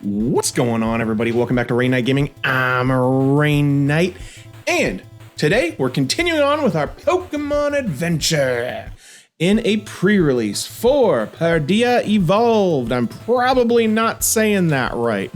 What's going on, everybody? Welcome back to Rainnite Gaming. I'm Rainnite, and today we're continuing on with our Pokemon adventure in a pre-release for Paldea Evolved. I'm probably not saying that right.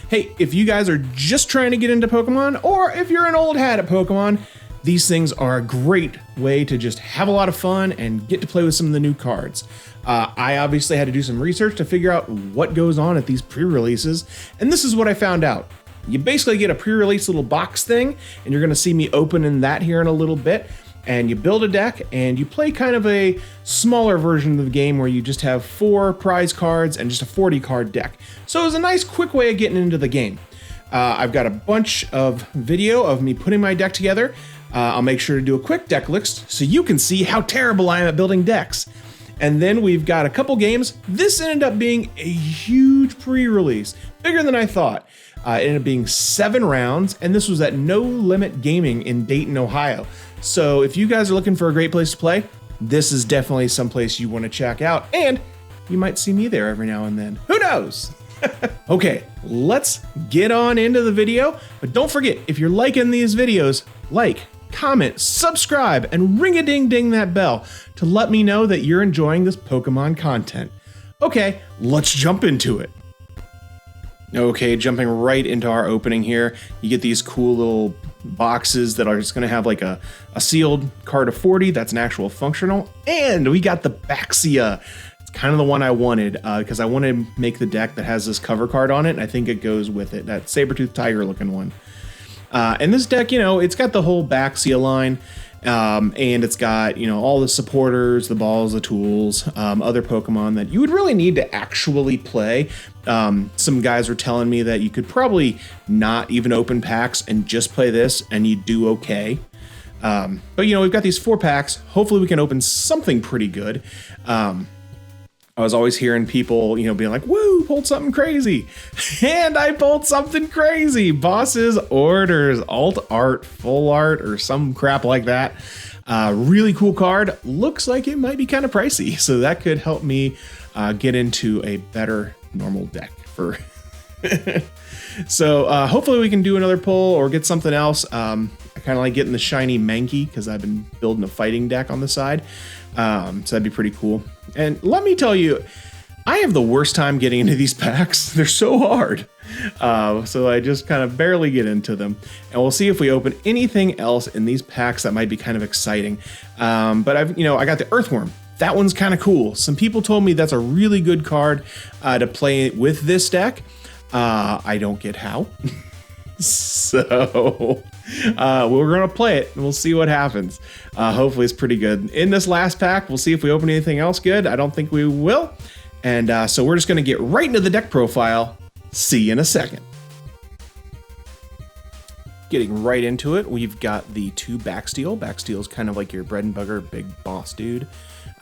Hey, if you guys are just trying to get into Pokemon, or if you're an old hat at Pokemon, these things are a great way to just have a lot of fun and get to play with some of the new cards. I obviously had to do some research to figure out what goes on at these pre-releases, and this is what I found out. You basically get a pre-release little box thing, and you're gonna see me opening that here in a little bit, and you build a deck, and you play kind of a smaller version of the game where you just have 4 prize cards and just a 40 card deck. So it was a nice quick way of getting into the game. I've got a bunch of video of me putting my deck together. I'll make sure to do a quick deck list so you can see how terrible I am at building decks. And then we've got a couple games. This ended up being a huge pre-release, bigger than I thought. It ended up being 7 rounds, and this was at No Limit Gaming in Dayton, Ohio. So if you guys are looking for a great place to play, this is definitely someplace you want to check out, and you might see me there every now and then. Who knows? Okay, let's get on into the video. But don't forget, if you're liking these videos, like, comment, subscribe, and ring-a-ding-ding that bell to let me know that you're enjoying this Pokemon content. Okay, let's jump into it. Okay, jumping right into our opening here, you get these cool little boxes that are just gonna have like a sealed card of 40, that's an actual functional, and we got the Baxia. It's kind of the one I wanted, because I want to make the deck that has this cover card on it, and I think it goes with it, that saber-tooth tiger looking one. And this deck, you know, it's got the whole Baxia line, and it's got, you know, all the supporters, the balls, the tools, other Pokemon that you would really need to actually play. Some guys were telling me that you could probably not even open packs and just play this and you'd do okay. But, you know, we've got these 4 packs. Hopefully we can open something pretty good. I was always hearing people, you know, being like, woo, pulled something crazy. And I pulled something crazy. Boss's Orders, alt art, full art, or some crap like that. Really cool card. Looks like it might be kind of pricey. So that could help me get into a better normal deck for. So hopefully we can do another pull or get something else. I kind of like getting the shiny Mankey because I've been building a fighting deck on the side. So that'd be pretty cool. And let me tell you, I have the worst time getting into these packs. They're so hard. So I just kind of barely get into them. And we'll see if we open anything else in these packs that might be kind of exciting. But I got the Earthworm. That one's kind of cool. Some people told me that's a really good card to play with this deck. I don't get how. So we're gonna play it and we'll see what happens. Hopefully it's pretty good. In this last pack, we'll see if we open anything else good. I don't think we will. And so we're just gonna get right into the deck profile. See you in a second. Getting right into it, we've got the 2 Backsteel. Backsteel is kind of like your bread and butter big boss dude.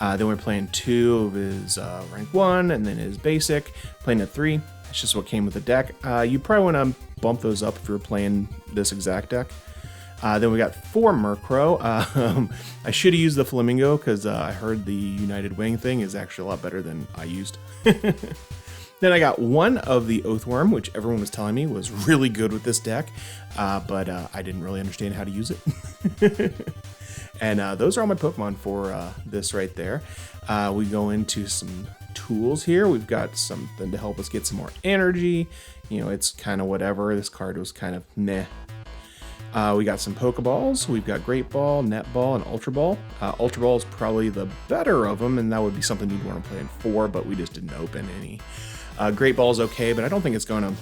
Then we're playing 2 of his rank 1 and then his basic. Playing at 3. It's just what came with the deck. You probably want to bump those up if you're playing this exact deck. Then we got 4 Murkrow. I should have used the Flamingo because I heard the United Wing thing is actually a lot better than I used. Then I got 1 of the Oathworm, which everyone was telling me was really good with this deck, but I didn't really understand how to use it. And those are all my Pokemon for this right there. We go into some tools here. We've got something to help us get some more energy. You know, it's kind of whatever. This card was kind of meh. We got some Pokeballs. We've got Great Ball, Net Ball, and Ultra Ball. Ultra Ball is probably the better of them, and that would be something you'd want to play in 4, but we just didn't open any. Great Ball is okay, but I don't think it's going to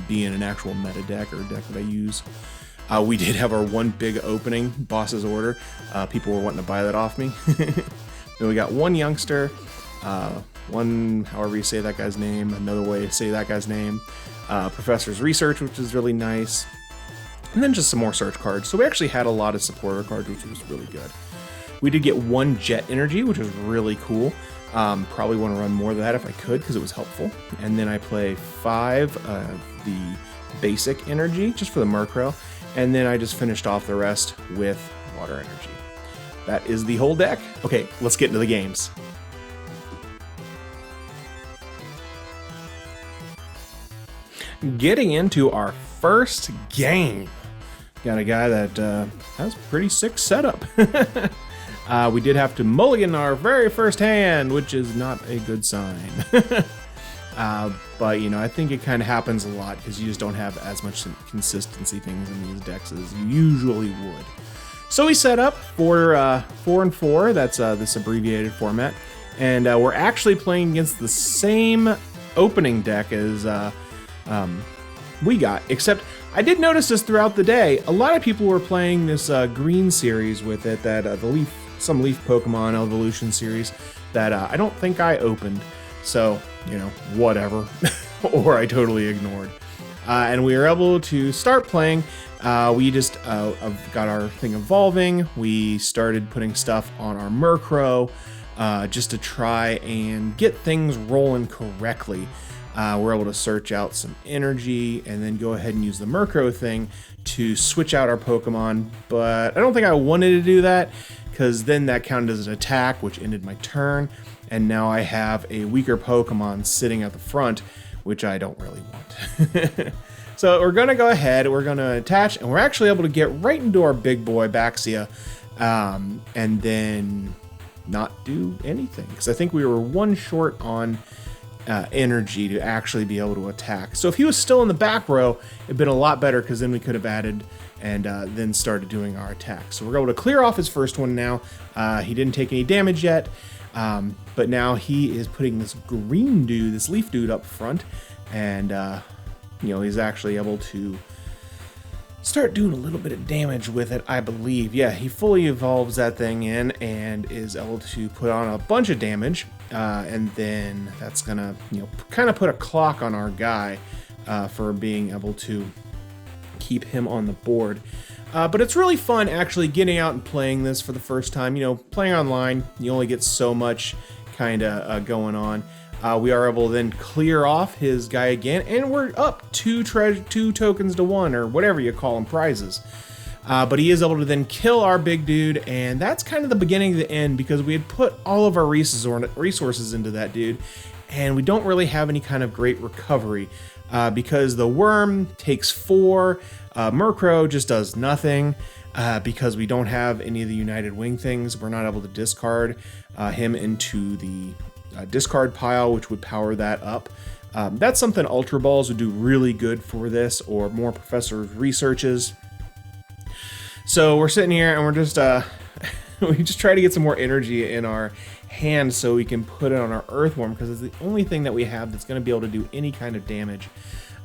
be in an actual meta deck or a deck that I use. We did have our 1 big opening, Boss's Order. People were wanting to buy that off me. Then we got 1 Youngster, 1, however you say that guy's name, another way to say that guy's name, Professor's Research, which is really nice, and then just some more search cards. So we actually had a lot of supporter cards, which was really good. We did get 1 Jet Energy, which was really cool. Probably want to run more of that if I could because it was helpful. And then I play 5 of the basic energy just for the Murkrow. And then I just finished off the rest with water energy. That is the whole deck. Okay, let's get into the games. getting into our first game. Got a guy that has pretty sick setup. We did have to mulligan our very first hand, which is not a good sign. But, you know, I think it kind of happens a lot because you just don't have as much consistency things in these decks as you usually would. So we set up for 4-4, that's this abbreviated format, and we're actually playing against the same opening deck as we got, except I did notice this throughout the day. A lot of people were playing this green series with it, that some Leaf Pokemon Evolution series that I don't think I opened. So, you know, whatever. Or I totally ignored. And we were able to start playing. We just got our thing evolving. We started putting stuff on our Murkrow just to try and get things rolling correctly. We're able to search out some energy and then go ahead and use the Murkrow thing to switch out our Pokemon. But I don't think I wanted to do that because then that counted as an attack, which ended my turn. And now I have a weaker Pokemon sitting at the front, which I don't really want. So we're going to go ahead, we're going to attach, and we're actually able to get right into our big boy Baxia, and then not do anything. Because I think we were one short on energy to actually be able to attack. So if he was still in the back row, it'd been a lot better because then we could have added and then started doing our attack. So we're able to clear off his first one now. He didn't take any damage yet. But now he is putting this green dude, this leaf dude up front, and you know, he's actually able to start doing a little bit of damage with it, I believe. Yeah, he fully evolves that thing in and is able to put on a bunch of damage, and then that's gonna, you know, kind of put a clock on our guy for being able to keep him on the board. But it's really fun actually getting out and playing this for the first time. You know, playing online, you only get so much kind of going on. We are able to then clear off his guy again, and we're up two tokens to one, or whatever you call them, prizes. But he is able to then kill our big dude, and that's kind of the beginning of the end because we had put all of our resources into that dude, and we don't really have any kind of great recovery because the worm takes 4. Murkrow just does nothing because we don't have any of the United Wing things. We're not able to discard him into the discard pile, which would power that up. That's something Ultra Balls would do really good for this, or more Professor's researches. So we're sitting here and we're just we just try to get some more energy in our hand so we can put it on our Earthworm, because it's the only thing that we have that's going to be able to do any kind of damage.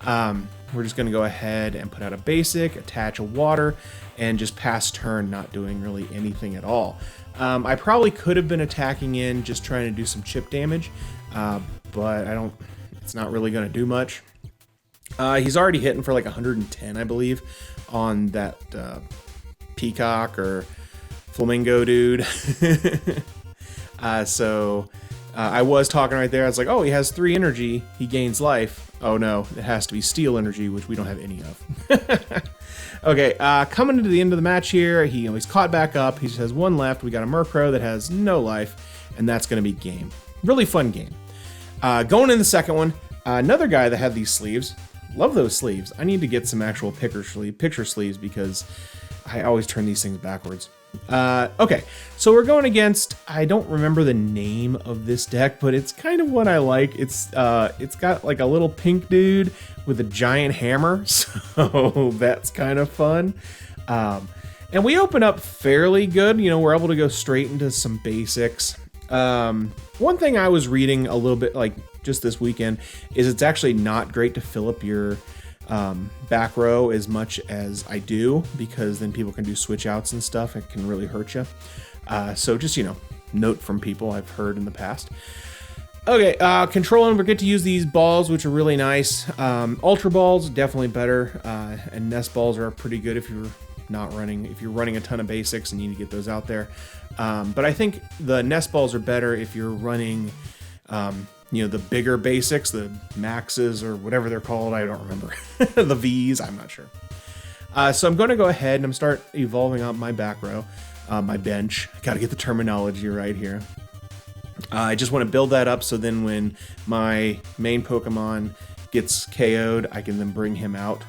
We're just going to go ahead and put out a basic, attach a water, and just pass turn, not doing really anything at all. I probably could have been attacking in, just trying to do some chip damage, but it's not really going to do much. He's already hitting for like 110, I believe, on that peacock or flamingo dude. So I was talking right there. I was like, oh, he has 3 energy. He gains life. Oh no, it has to be steel energy, which we don't have any of. Okay, coming into the end of the match here, he's caught back up. He just has 1 left. We got a Murkrow that has no life, and that's going to be game. Really fun game. Going in the second one, another guy that had these sleeves. Love those sleeves. I need to get some actual picture sleeves because I always turn these things backwards. Okay, so we're going against, I don't remember the name of this deck, but it's kind of what I like. It's got like a little pink dude with a giant hammer, so that's kind of fun. And we open up fairly good. You know, we're able to go straight into some basics. One thing I was reading a little bit, like just this weekend, is it's actually not great to fill up your back row as much as I do, because then people can do switch outs and stuff. It can really hurt you. So just, you know, note from people I've heard in the past. Okay, control and we get to use these balls, which are really nice. Ultra balls, definitely better. And nest balls are pretty good if you're running a ton of basics and you need to get those out there. But I think the nest balls are better if you're running, you know, the bigger basics, the maxes or whatever they're called. I don't remember. The V's, I'm not sure. So I'm going to go ahead and I'm start evolving up my back row, my bench. Got to get the terminology right here. I just want to build that up so then when my main Pokemon gets KO'd, I can then bring him out.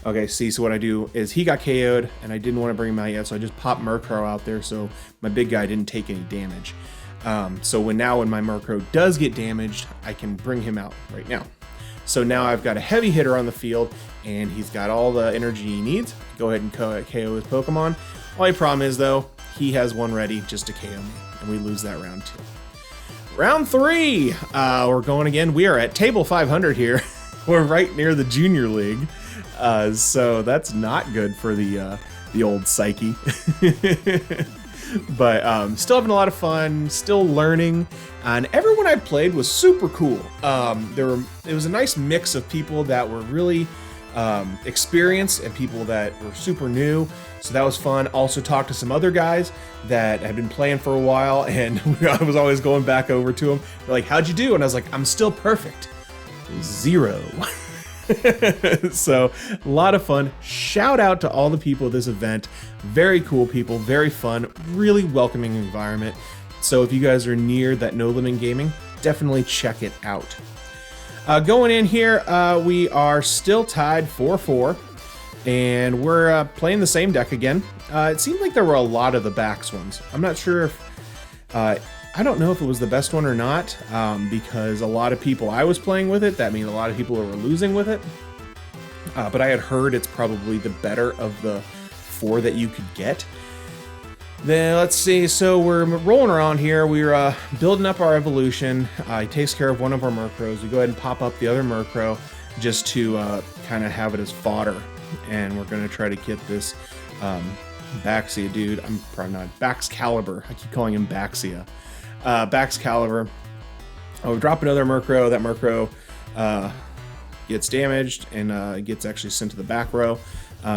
Okay, see, so what I do is he got KO'd, and I didn't want to bring him out yet, so I just popped Murkrow out there so my big guy didn't take any damage. So when my Murkrow does get damaged, I can bring him out right now. So now I've got a heavy hitter on the field, and he's got all the energy he needs. Go ahead and KO his Pokemon. Only problem is, though, he has one ready just to KO me, and we lose that round 2. Round 3, we're going again. We are at table 500 here. We're right near the Junior League. So that's not good for the old psyche. But still having a lot of fun, still learning, and everyone I played was super cool. It was a nice mix of people that were really experienced and people that were super new, so that was fun. Also talked to some other guys that had been playing for a while, and I was always going back over to them. They're like, "How'd you do?" And I was like, "I'm still perfect. 0." So a lot of fun. Shout out to all the people at this event. Very cool people, very fun, really welcoming environment. So if you guys are near that No Limit Gaming, definitely check it out. Going in here, we are still tied 4-4, and we're playing the same deck again. It seemed like there were a lot of the backs ones. I'm not sure if I don't know if it was the best one or not, because a lot of people I was playing with it, that means a lot of people were losing with it. But I had heard it's probably the better of the 4 that you could get. Then let's see, so we're rolling around here. We're building up our evolution. It takes care of one of our Murkrows. We go ahead and pop up the other Murkrow just to kind of have it as fodder. And we're going to try to get this Baxia dude. I'm probably not. Baxcalibur. I keep calling him Baxia. Baxcalibur. Oh, we drop another Murkrow. That Murkrow gets damaged and gets actually sent to the back row.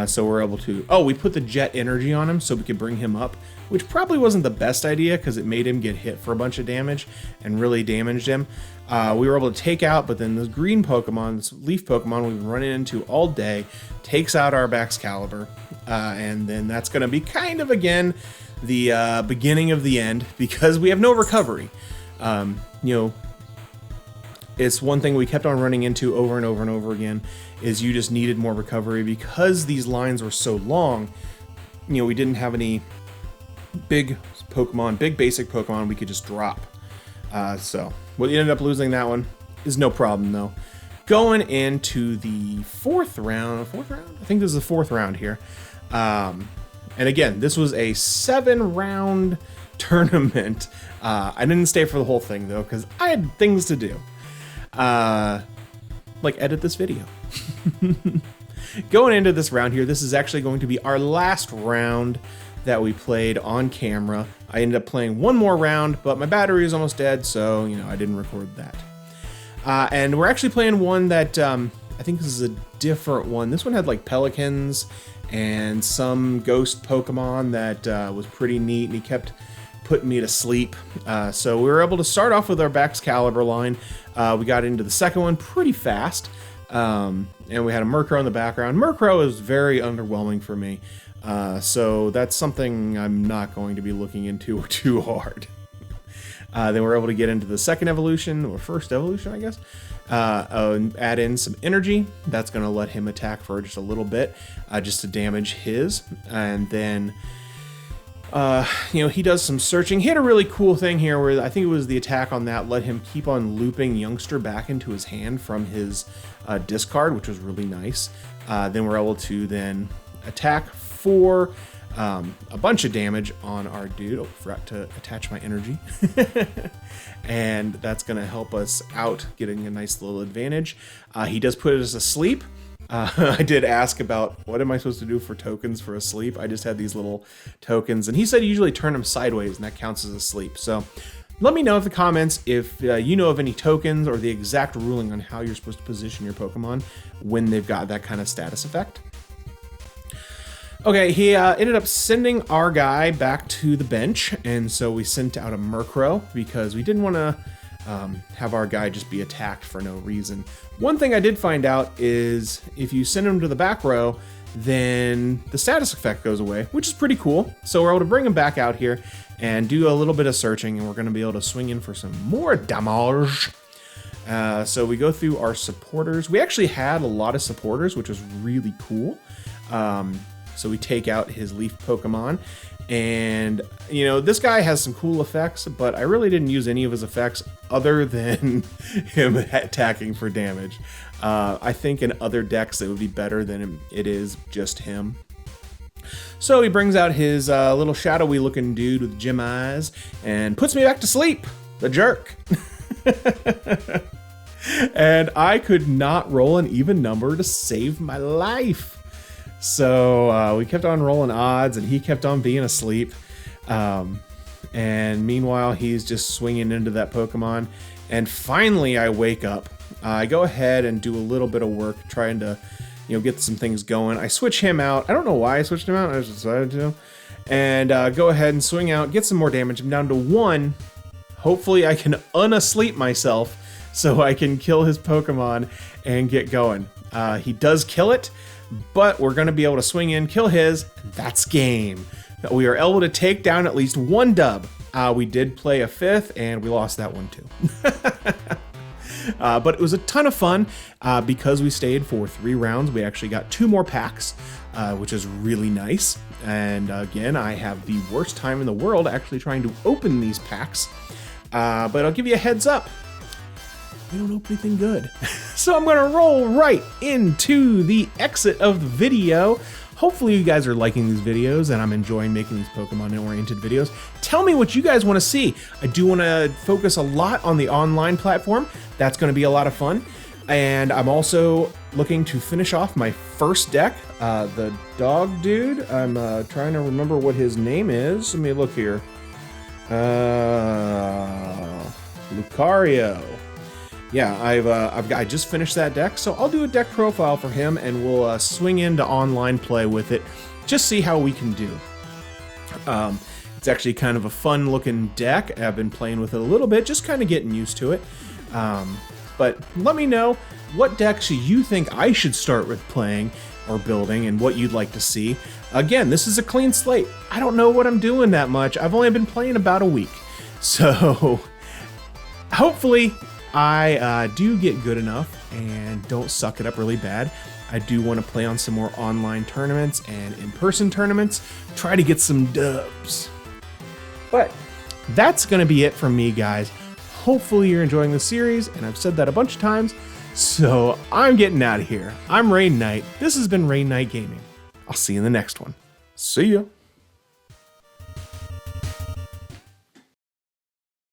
So we're able to... Oh, we put the Jet Energy on him so we could bring him up, which probably wasn't the best idea because it made him get hit for a bunch of damage and really damaged him. We were able to take out, but then this green Pokemon, this leaf Pokemon we've been running into all day, takes out our Baxcalibur. And then that's going to be kind of, again, the beginning of the end because we have no recovery. It's one thing we kept on running into over and over and over again is you just needed more recovery because these lines were so long. We didn't have any big basic Pokemon we could just drop. So we ended up losing that one. Is no problem though. Going into the fourth round, I think this is the 4th round here. And again, this was a 7-round tournament. I didn't stay for the whole thing though because I had things to do. Like edit this video. Going into this round here, this is actually going to be our last round that we played on camera. I ended up playing one more round, but my battery is almost dead, so I didn't record that. And we're actually playing one that I think this is a different one. This one had like pelicans and some ghost Pokemon that was pretty neat, and he kept putting me to sleep. So we were able to start off with our Baxcalibur line. We got into the second one pretty fast. And we had a Murkrow in the background. Murkrow is very underwhelming for me. So that's something I'm not going to be looking into too hard. Then we're able to get into the second evolution, or first evolution, I guess. And add in some energy. That's going to let him attack for just a little bit, just to damage his. And then... he does some searching. He had a really cool thing here where I think it was the attack on that let him keep on looping Youngster back into his hand from his discard, which was really nice. Then we're able to then attack for a bunch of damage on our dude. Oh, forgot to attach my energy. And that's going to help us out, getting a nice little advantage. He does put us asleep. I did ask about what am I supposed to do for tokens for a sleep. I just had these little tokens, and he said you usually turn them sideways, and that counts as a sleep. So let me know in the comments if you know of any tokens or the exact ruling on how you're supposed to position your Pokemon when they've got that kind of status effect. Okay, he ended up sending our guy back to the bench, and so we sent out a Murkrow because we didn't want to have our guy just be attacked for no reason. One thing I did find out is if you send him to the back row, then the status effect goes away, which is pretty cool. So we're able to bring him back out here and do a little bit of searching, and we're going to be able to swing in for some more damage. So we go through our supporters. We actually had a lot of supporters, which was really cool. So we take out his leaf Pokemon, and you know, this guy has some cool effects, but I really didn't use any of his effects other than him attacking for damage. I think in other decks it would be better than it is just him. So he brings out his little shadowy looking dude with gem eyes and puts me back to sleep. The jerk. And I could not roll an even number to save my life. So we kept on rolling odds and he kept on being asleep. And meanwhile, he's just swinging into that Pokemon. And finally, I wake up. I go ahead and do a little bit of work trying to, you know, get some things going. I switch him out. I don't know why I switched him out. I just decided to. And go ahead and swing out, get some more damage. I'm down to 1. Hopefully, I can unasleep myself so I can kill his Pokemon and get going. He does kill it, but we're going to be able to swing in, kill his. That's game. We are able to take down at least 1 dub. We did play a 5th, and we lost that one too. But it was a ton of fun because we stayed for 3 rounds. We actually got 2 more packs, which is really nice. And again, I have the worst time in the world actually trying to open these packs. But I'll give you a heads up. We don't open anything good. So I'm going to roll right into the exit of the video. Hopefully you guys are liking these videos and I'm enjoying making these Pokemon-oriented videos. Tell me what you guys want to see. I do want to focus a lot on the online platform. That's going to be a lot of fun. And I'm also looking to finish off my first deck, the dog dude. I'm trying to remember what his name is. Let me look here. Lucario. Yeah, I just finished that deck, so I'll do a deck profile for him and we'll swing into online play with it, just see how we can do. It's actually kind of a fun looking deck. I've been playing with it a little bit, just kind of getting used to it. But let me know what decks you think I should start with playing or building and what you'd like to see. Again, this is a clean slate. I don't know what I'm doing that much. I've only been playing about a week. So hopefully I do get good enough and don't suck it up really bad. I do want to play on some more online tournaments and in-person tournaments, try to get some dubs. But that's going to be it from me, guys. Hopefully you're enjoying the series, and I've said that a bunch of times, so I'm getting out of here. I'm Rainnite. This has been Rainnite Gaming. I'll see you in the next one. See ya.